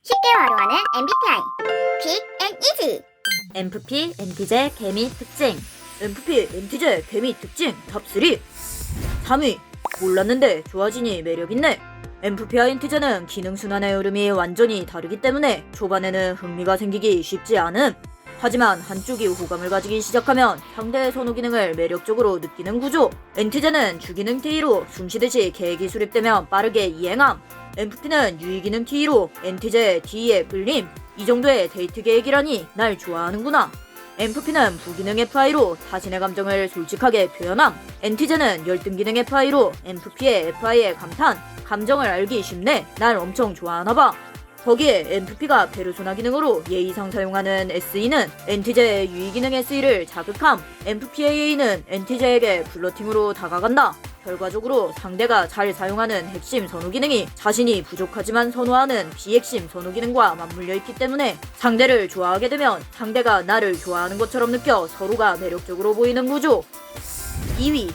쉽게 활용하는 MBTI 퀵 앤 이지. MFP, NTJ, 개미 특징. MFP, NTJ, 개미 특징 탑3. 3위, 몰랐는데 좋아지니 매력있네. MFP와 NTJ는 기능순환의 흐름이 완전히 다르기 때문에 초반에는 흥미가 생기기 쉽지 않음. 하지만 한쪽이 호감을 가지기 시작하면 상대의 선호 기능을 매력적으로 느끼는 구조. NTJ는 주기능 T로 숨쉬듯이 계획이 수립되면 빠르게 이행함. MFP는 유의기능 T로 NTJ D에 끌림. 이 정도의 데이트 계획이라니 날 좋아하는구나. MFP는 부기능 FI로 자신의 감정을 솔직하게 표현함. NTJ는 열등기능 FI로 MFP의 FI에 감탄. 감정을 알기 쉽네. 날 엄청 좋아하나봐. 거기에 MFP가 페르소나 기능으로 예의상 사용하는 SE는 NTJ의 유의기능 SE를 자극함. MFP의 A는 NTJ에게 플러팅으로 다가간다. 결과적으로 상대가 잘 사용하는 핵심 선호 기능이 자신이 부족하지만 선호하는 비핵심 선호 기능과 맞물려 있기 때문에 상대를 좋아하게 되면 상대가 나를 좋아하는 것처럼 느껴 서로가 매력적으로 보이는 구조. 2위,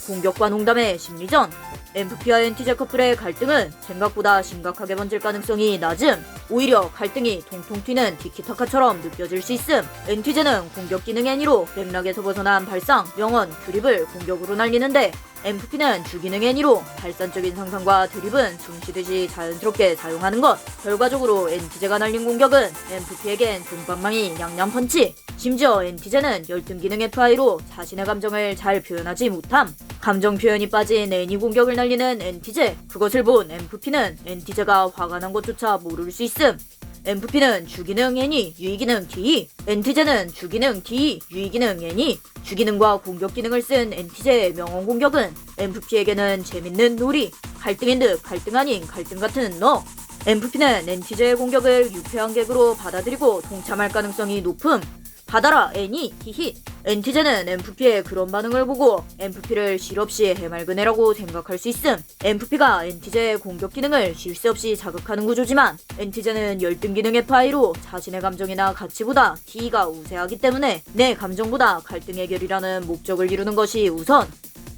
공격과 농담의 심리전. MFP와 NTJ 커플의 갈등은 생각보다 심각하게 번질 가능성이 낮음. 오히려 갈등이 통통 튀는 티키타카처럼 느껴질 수 있음. NTJ는 공격 기능 N으로 맥락에서 벗어난 발상, 명언, 드립을 공격으로 날리는데 MFP는 주기능 N으로 발산적인 상상과 드립은 숨쉬듯이 자연스럽게 사용하는 것. 결과적으로 NTJ가 날린 공격은 MFP에겐 돈방망이 냥냥펀치. 심지어 NTJ는 열등기능 FI로 자신의 감정을 잘 표현하지 못함. 감정 표현이 빠진 N이 공격을 날리는 NTJ. 그것을 본 MFP는 NTJ가 화가 난 것조차 모를 수 있음. MFP는 주기능 N이, 유의기능 T. NTJ는 주기능 T, 유의기능 N이. 주기능과 공격 기능을 쓴 NTJ의 명언 공격은 MFP에게는 재밌는 놀이. 갈등인 듯 갈등 아닌 갈등 같은 너. MFP는 NTJ의 공격을 유쾌한 개그로 받아들이고 동참할 가능성이 높음. 받아라 N이 히히. NTJ는 MFP의 그런 반응을 보고 MFP를 실없이 해맑은 애라고 생각할 수 있음. MFP가 NTJ의 공격 기능을 쉴 새 없이 자극하는 구조지만 NTJ는 열등 기능 FI로 자신의 감정이나 가치보다 T가 우세하기 때문에 내 감정보다 갈등 해결이라는 목적을 이루는 것이 우선.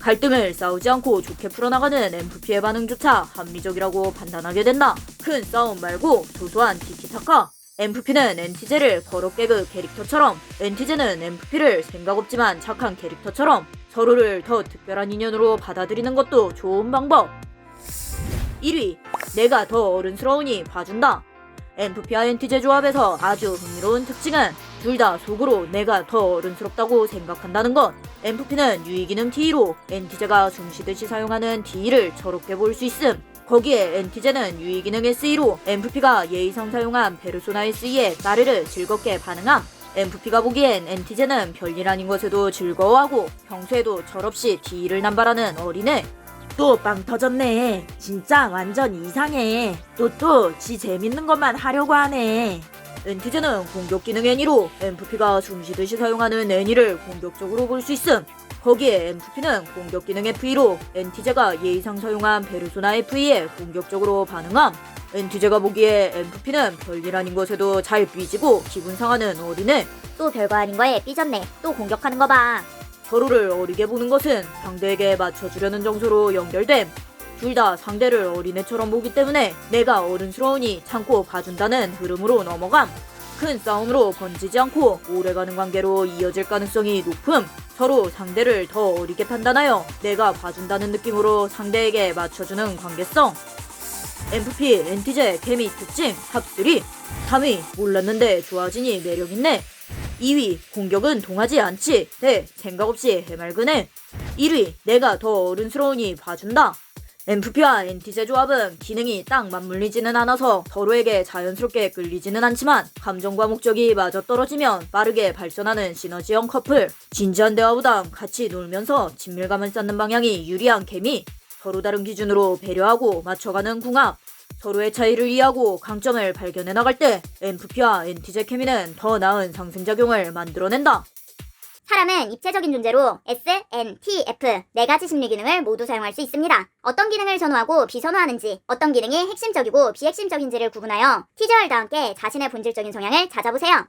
갈등을 싸우지 않고 좋게 풀어나가는 MFP의 반응조차 합리적이라고 판단하게 된다. 큰 싸움 말고 소소한 티키타카. MFP는 NTJ를 버럭 개그 캐릭터처럼, NTJ는 MFP를 생각 없지만 착한 캐릭터처럼 서로를 더 특별한 인연으로 받아들이는 것도 좋은 방법. 1위, 내가 더 어른스러우니 봐준다. MFP와 NTJ 조합에서 아주 흥미로운 특징은 둘 다 속으로 내가 더 어른스럽다고 생각한다는 것. MFP는 유의기능 T로 NTJ가 숨쉬듯이 사용하는 D를 저렇게 볼 수 있음. 거기에 NTJ는 유의기능 SE로 MFP가 예의상 사용한 페르소나 SE에 따르르 즐겁게 반응함. MFP가 보기엔 NTJ는 별일 아닌 것에도 즐거워하고 평소에도 철없이 D를 남발하는 어린애. 또 빵 터졌네. 진짜 완전 이상해. 또 지 재밌는 것만 하려고 하네. NTJ는 공격 기능 N이로 MFP가 숨쉬듯이 사용하는 N이를 공격적으로 볼 수 있음. 거기에 MFP는 공격 기능 FE로 NTJ가 예의상 사용한 페르소나 FE에 공격적으로 반응함. NTJ가 보기에 MFP는 별일 아닌 것에도 잘 삐지고 기분 상하는 어린애. 또 별거 아닌 거에 삐졌네. 또 공격하는 거 봐. 서로를 어리게 보는 것은 상대에게 맞춰주려는 정서로 연결됨. 둘 다 상대를 어린애처럼 보기 때문에 내가 어른스러우니 참고 봐준다는 흐름으로 넘어감. 큰 싸움으로 번지지 않고 오래가는 관계로 이어질 가능성이 높음. 서로 상대를 더 어리게 판단하여 내가 봐준다는 느낌으로 상대에게 맞춰주는 관계성. MFP, NTJ, 개미 특징 탑3. 3위, 몰랐는데 좋아지니 매력있네. 2위, 공격은 동하지 않지. 대 생각 없이 해맑은 애. 1위, 내가 더 어른스러우니 봐준다. MFP와 NTJ 조합은 기능이 딱 맞물리지는 않아서 서로에게 자연스럽게 끌리지는 않지만 감정과 목적이 맞아떨어지면 빠르게 발전하는 시너지형 커플. 진지한 대화보단 같이 놀면서 친밀감을 쌓는 방향이 유리한 케미. 서로 다른 기준으로 배려하고 맞춰가는 궁합. 서로의 차이를 이해하고 강점을 발견해 나갈 때 MFP와 NTJ 케미는 더 나은 상승작용을 만들어낸다. 사람은 입체적인 존재로 S, N, T, F 네 가지 심리 기능을 모두 사용할 수 있습니다. 어떤 기능을 선호하고 비선호하는지, 어떤 기능이 핵심적이고 비핵심적인지를 구분하여 티저얼과 함께 자신의 본질적인 성향을 찾아보세요.